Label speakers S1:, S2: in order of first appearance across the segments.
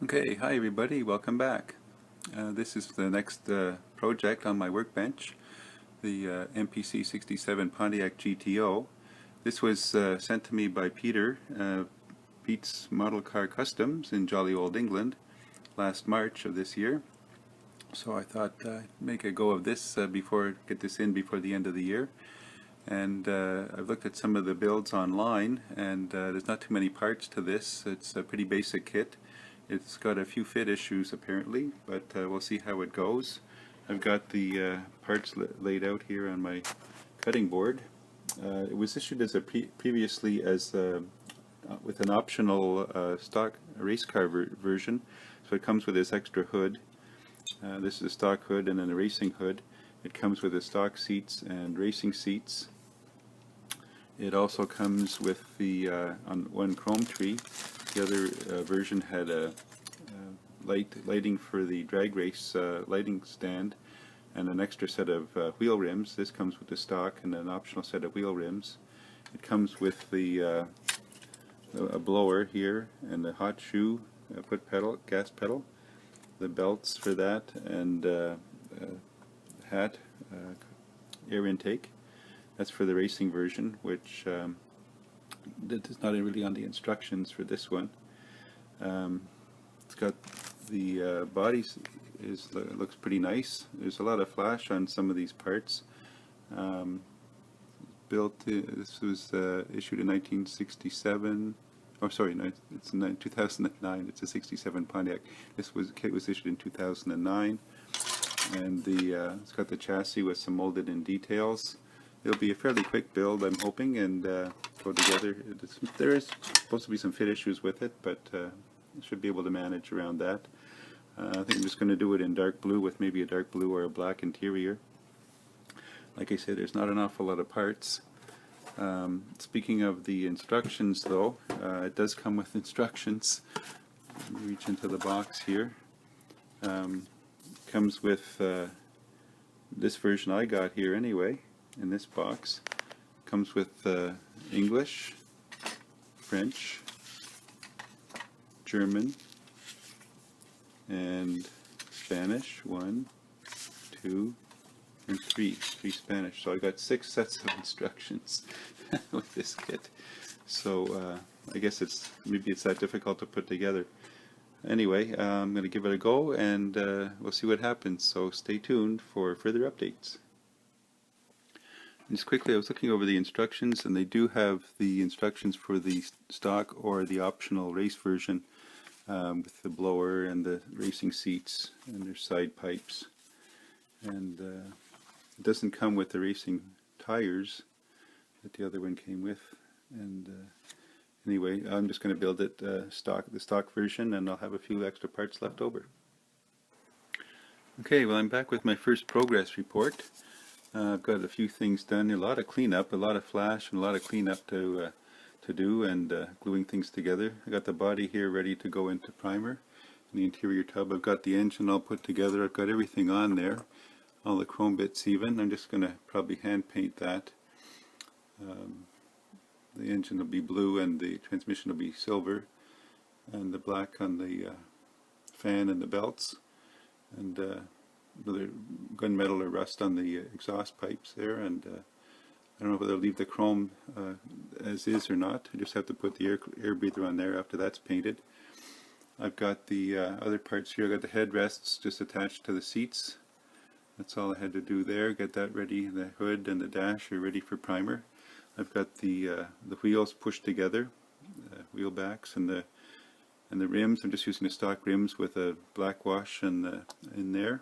S1: Okay, hi everybody, welcome back. This is the next project on my workbench, the MPC 67 Pontiac GTO. This was sent to me by Peter, Pete's Model Car Customs in jolly old England, last March of this year. So I thought make a go of this get this in before the end of the year. And I've looked at some of the builds online, and there's not too many parts to this. It's a pretty basic kit. It's got a few fit issues apparently, but we'll see how it goes. I've got the parts laid out here on my cutting board. It was issued as previously as with an optional stock race car version, so it comes with this extra hood. This is a stock hood and then a racing hood. It comes with the stock seats and racing seats. It also comes with the on one chrome tree. The other version had a lighting for the drag race lighting stand and an extra set of wheel rims. This comes with the stock and an optional set of wheel rims. It comes with the a blower here and the hot shoe foot pedal, gas pedal, the belts for that, and hat, air intake. That's for the racing version, which that is not really on the instructions for this one. It's got the body looks pretty nice. There's a lot of flash on some of these parts. This was issued in 1967. Oh, sorry, no, it's 2009. It's a 67 Pontiac. Kit was issued in 2009, and it's got the chassis with some molded-in details. It'll be a fairly quick build, I'm hoping, and go together. There is supposed to be some fit issues with it, but should be able to manage around that. I think I'm just going to do it in dark blue with maybe a dark blue or a black interior. Like I said, there's not an awful lot of parts. Speaking of the instructions, though, it does come with instructions. Let me reach into the box here. Comes with this version I got here anyway. In this box comes with English, French, German, and Spanish. 1, 2, and 3 Spanish. So I got 6 sets of instructions with this kit. So I guess maybe it's that difficult to put together. Anyway, I'm going to give it a go, and we'll see what happens. So stay tuned for further updates. Just quickly, I was looking over the instructions, and they do have the instructions for the stock or the optional race version with the blower and the racing seats and their side pipes. And it doesn't come with the racing tires that the other one came with. And anyway, I'm just going to build it the stock version, and I'll have a few extra parts left over. Okay, well, I'm back with my first progress report. I've got a few things done, a lot of cleanup, a lot of flash, and a lot of cleanup to do, and gluing things together. I got the body here ready to go into primer, and the interior tub. I've got the engine all put together. I've got everything on there, all the chrome bits even. I'm just going to probably hand paint that. The engine will be blue, and the transmission will be silver, and the black on the fan and the belts, and another gunmetal or rust on the exhaust pipes there, and I don't know whether I'll leave the chrome as is or not. I just have to put the air breather on there after that's painted. I've got the other parts here. I've got the headrests just attached to the seats. That's all I had to do there. Get that ready. The hood and the dash are ready for primer. I've got the wheels pushed together, wheel backs, and the rims. I'm just using the stock rims with a black wash in there.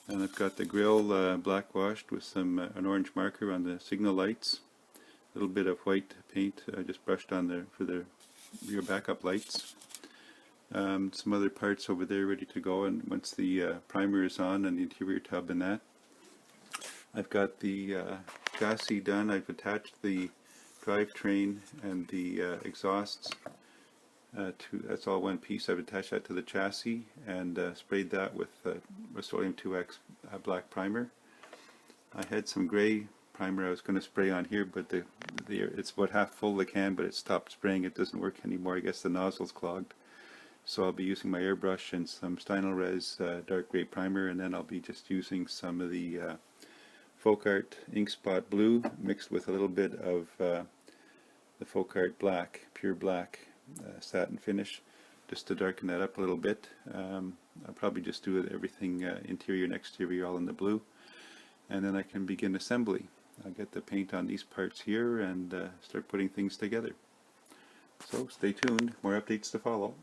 S1: And I've got the grill black washed with an orange marker on the signal lights. A little bit of white paint just brushed on for the rear backup lights. Some other parts over there ready to go, and once the primer is on and the interior tub and that. I've got the chassis done. I've attached the drivetrain and the exhausts. That's all one piece. I've attached that to the chassis and sprayed that with Rust-Oleum 2X black primer. I had some gray primer I was going to spray on here, but it's about half full, the can, but it stopped spraying. It doesn't work anymore. I guess the nozzle's clogged. So I'll be using my airbrush and some Stynylrez dark gray primer, and then I'll be just using some of the Folk Art Ink Spot Blue mixed with a little bit of the Folk Art Black, pure black satin finish, just to darken that up a little bit. I'll probably just do it everything interior and exterior all in the blue, and then I can begin assembly. I'll get the paint on these parts here and start putting things together. So stay tuned, more updates to follow.